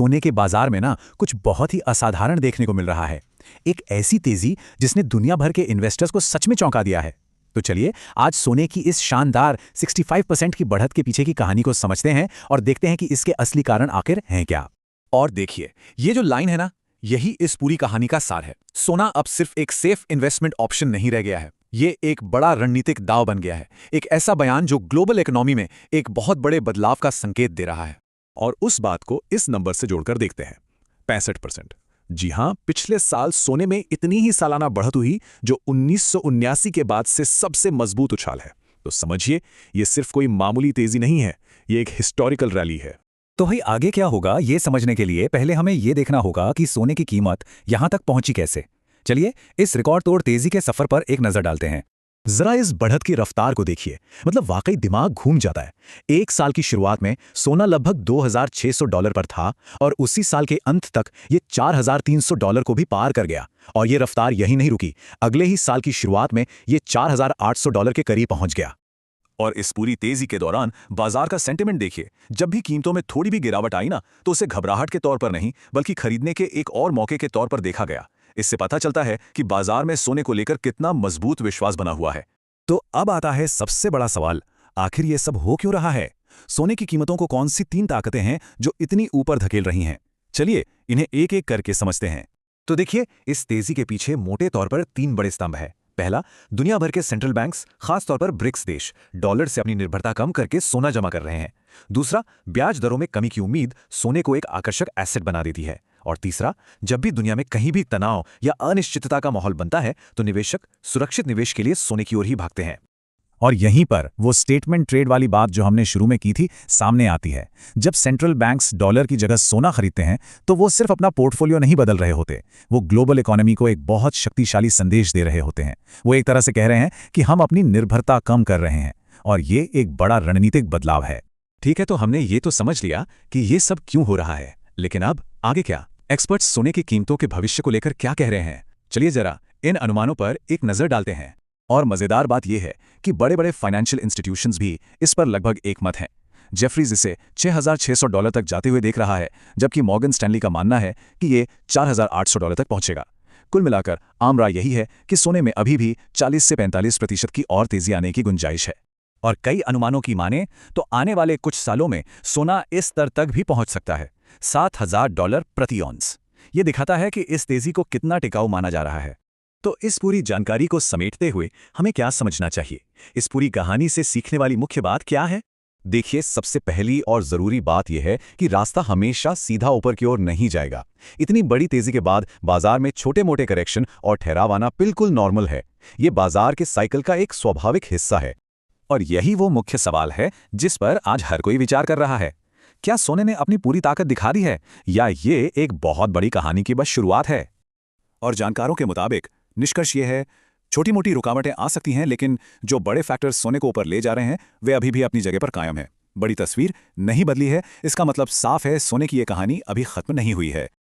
सोने के बाजार में ना कुछ बहुत ही असाधारण देखने को मिल रहा है। एक ऐसी तेजी जिसने दुनिया भर के इन्वेस्टर्स को सच में चौंका दिया है। तो चलिए आज सोने की इस शानदार 65% की बढ़त के पीछे की कहानी को समझते हैं और देखते हैं कि इसके असली कारण आखिर हैं क्या। और देखिए, ये जो लाइन है ना, यही इस पूरी कहानी का सार है। सोना अब सिर्फ एक सेफ इन्वेस्टमेंट ऑप्शन नहीं रह गया है, ये एक बड़ा रणनीतिक दांव बन गया है। एक ऐसा बयान जो ग्लोबल इकोनॉमी में एक बहुत बड़े बदलाव का संकेत दे रहा है। और उस बात को इस नंबर से जोड़कर देखते हैं, 65%। जी हां, पिछले साल सोने में इतनी ही सालाना बढ़त हुई जो 1979 के बाद से सबसे मजबूत उछाल है। तो समझिए, ये सिर्फ कोई मामूली तेजी नहीं है, ये एक हिस्टोरिकल रैली है। तो भाई आगे क्या होगा ये समझने के लिए पहले हमें ये देखना होगा कि सोने की कीमत यहां तक पहुंची कैसे। चलिए इस रिकॉर्ड तोड़ तेजी के सफर पर एक नजर डालते हैं। जरा इस बढ़त की रफ्तार को देखिए, मतलब वाकई दिमाग घूम जाता है। एक साल की शुरुआत में सोना लगभग $2,600 पर था और उसी साल के अंत तक ये $4,300 को भी पार कर गया। और ये रफ्तार यही नहीं रुकी, अगले ही साल की शुरुआत में ये $4,800 के करीब पहुंच गया। और इस पूरी तेजी के दौरान बाजार का सेंटिमेंट देखिए। जब भी कीमतों में थोड़ी भी गिरावट आई ना, तो उसे घबराहट के तौर पर नहीं बल्कि खरीदने के एक और मौके के तौर पर देखा गया। इससे पता चलता है कि बाजार में सोने को लेकर कितना मजबूत विश्वास बना हुआ है। तो अब आता है सबसे बड़ा सवाल, आखिर ये सब हो क्यों रहा है? सोने की कीमतों को कौन सी 3 ताकतें हैं जो इतनी ऊपर धकेल रही हैं? चलिए इन्हें एक एक करके समझते हैं। तो देखिए, इस तेजी के पीछे मोटे तौर पर 3 बड़े स्तंभ हैं। पहला, दुनिया भर के सेंट्रल बैंक्स, खासतौर पर ब्रिक्स देश, डॉलर से अपनी निर्भरता कम करके सोना जमा कर रहे हैं। दूसरा, ब्याज दरों में कमी की उम्मीद सोने को एक आकर्षक एसेट बना देती है। और तीसरा, जब भी दुनिया में कहीं भी तनाव या अनिश्चितता का माहौल बनता है तो निवेशक सुरक्षित निवेश के लिए सोने की ओर ही भागते हैं। और यहीं पर वो स्टेटमेंट ट्रेड वाली बात जो हमने शुरू में की थी सामने आती है। जब सेंट्रल बैंक्स डॉलर की जगह सोना खरीदते हैं तो वो सिर्फ अपना पोर्टफोलियो नहीं बदल रहे होते, वो ग्लोबल इकोनॉमी को एक बहुत शक्तिशाली संदेश दे रहे होते हैं। वो एक तरह से कह रहे हैं कि हम अपनी निर्भरता कम कर रहे हैं, और ये एक बड़ा रणनीतिक बदलाव है। ठीक है, तो हमने ये तो समझ लिया कि ये सब क्यों हो रहा है, लेकिन अब आगे क्या? एक्सपर्ट्स सोने की कीमतों के भविष्य को लेकर क्या कह रहे हैं? चलिए जरा इन अनुमानों पर एक नजर डालते हैं। और मजेदार बात यह है कि बड़े बड़े फाइनेंशियल इंस्टीट्यूशंस भी इस पर लगभग एक मत हैं। जेफरीज इसे $6,600 तक जाते हुए देख रहा है, जबकि मॉर्गन स्टैनली का मानना है कि ये $4,800 तक पहुंचेगा। कुल मिलाकर आम राय यही है कि सोने में अभी भी 40 से 45% की और तेजी आने की गुंजाइश है। और कई अनुमानों की माने तो आने वाले कुछ सालों में सोना इस स्तर तक भी पहुंच सकता है, $7,000 प्रति औंस। ये दिखाता है कि इस तेजी को कितना टिकाऊ माना जा रहा है। तो इस पूरी जानकारी को समेटते हुए हमें क्या समझना चाहिए? इस पूरी कहानी से सीखने वाली मुख्य बात क्या है? देखिए, सबसे पहली और जरूरी बात यह है कि रास्ता हमेशा सीधा ऊपर की ओर नहीं जाएगा। इतनी बड़ी तेजी के बाद बाजार में छोटे मोटे करेक्शन और ठहराव आना बिल्कुल नॉर्मल है। ये बाजार के साइकिल का एक स्वाभाविक हिस्सा है। और यही वो मुख्य सवाल है जिस पर आज हर कोई विचार कर रहा है। क्या सोने ने अपनी पूरी ताकत दिखा दी है, या ये एक बहुत बड़ी कहानी की बस शुरुआत है? और जानकारों के मुताबिक निष्कर्ष ये है, छोटी मोटी रुकावटें आ सकती हैं, लेकिन जो बड़े फैक्टर्स सोने को ऊपर ले जा रहे हैं वे अभी भी अपनी जगह पर कायम हैं। बड़ी तस्वीर नहीं बदली है। इसका मतलब साफ है, सोने की ये कहानी अभी खत्म नहीं हुई है।